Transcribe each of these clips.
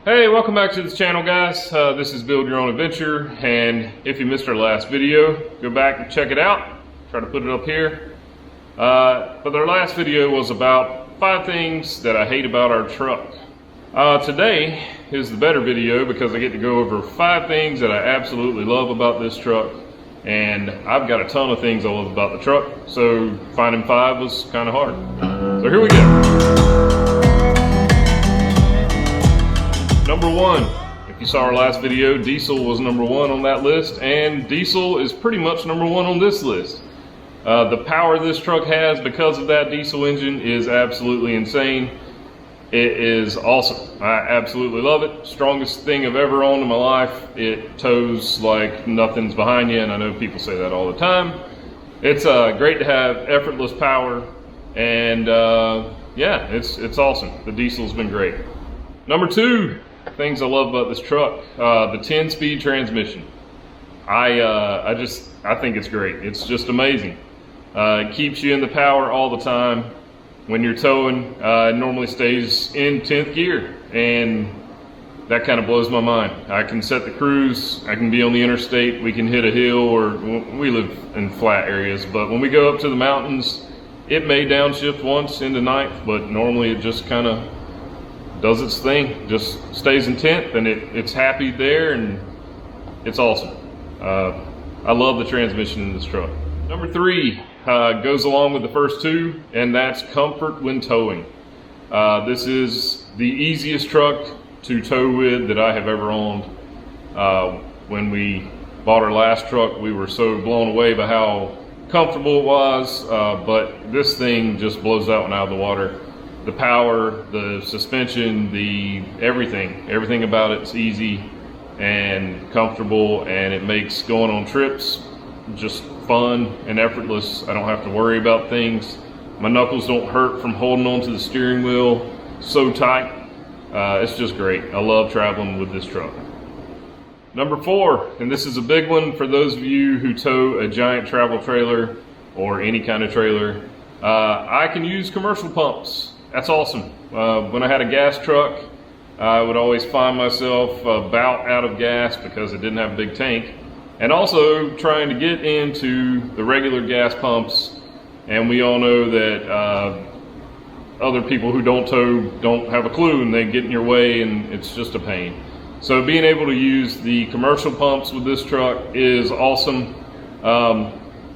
Hey, welcome back to this channel, guys. This is Build Your Own Adventure, and if you missed our last video, go back and check it out. Try to put it up here. But our last video was about 5 things that I hate about our truck. Today is the better video because I get to go over 5 things that I absolutely love about this truck, and I've got a ton of things I love about the truck, so finding 5 was kind of hard. So here we go. Number 1, if you saw our last video, diesel was number 1 on that list, and diesel is pretty much number 1 on this list. The power this truck has because of that diesel engine is absolutely insane. It is awesome. I absolutely love it. Strongest thing I've ever owned in my life. It tows like nothing's behind you, and I know people say that all the time. It's great to have effortless power, and yeah, it's awesome. The diesel's been great. Number 2, things I love about this truck, the 10-speed transmission. I think it's great. It's just amazing. It keeps you in the power all the time. When you're towing, it normally stays in 10th gear, and that kind of blows my mind. I can set the cruise, I can be on the interstate, we can hit a hill, or we live in flat areas, but when we go up to the mountains, it may downshift once into 9th, but normally it just kind of does its thing, just stays in 10th, and it's happy there, and it's awesome. I love the transmission in this truck. Number 3 goes along with the first 2, and that's comfort when towing. This is the easiest truck to tow with that I have ever owned. When we bought our last truck, we were so blown away by how comfortable it was, but this thing just blows that one out of the water. The power, the suspension, everything about it's easy and comfortable, and it makes going on trips just fun and effortless. I don't have to worry about things. My knuckles don't hurt from holding onto the steering wheel so tight. It's just great. I love traveling with this truck. Number 4, and this is a big one for those of you who tow a giant travel trailer or any kind of trailer. I can use commercial pumps. That's awesome. When I had a gas truck, I would always find myself about out of gas because it didn't have a big tank, and also trying to get into the regular gas pumps, and we all know that other people who don't tow don't have a clue, and they get in your way, and it's just a pain. So being able to use the commercial pumps with this truck is awesome.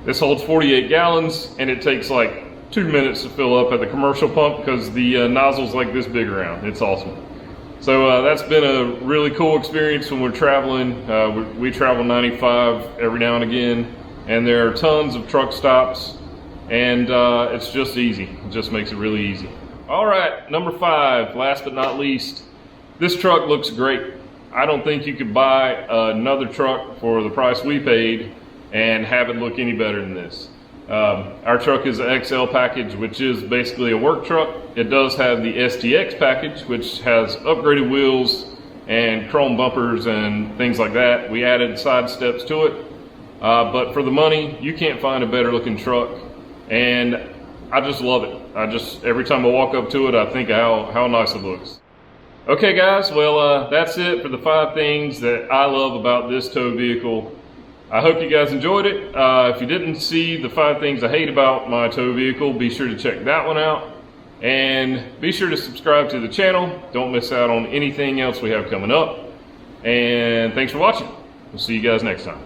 This holds 48 gallons, and it takes like 2 minutes to fill up at the commercial pump because the nozzle's like this big around. It's awesome. So that's been a really cool experience when we're traveling. We travel 95 every now and again, and there are tons of truck stops, and it's just easy. It just makes it really easy. All right, number 5, last but not least, this truck looks great. I don't think you could buy another truck for the price we paid and have it look any better than this. Our truck is an XL package, which is basically a work truck. It does have the STX package, which has upgraded wheels and chrome bumpers and things like that. We added side steps to it, but for the money, you can't find a better looking truck, and I just love it. Every time I walk up to it, I think how nice it looks. Okay guys, well that's it for the 5 things that I love about this tow vehicle. I hope you guys enjoyed it. If you didn't see the 5 things I hate about my tow vehicle, be sure to check that one out. And be sure to subscribe to the channel. Don't miss out on anything else we have coming up. And thanks for watching. We'll see you guys next time.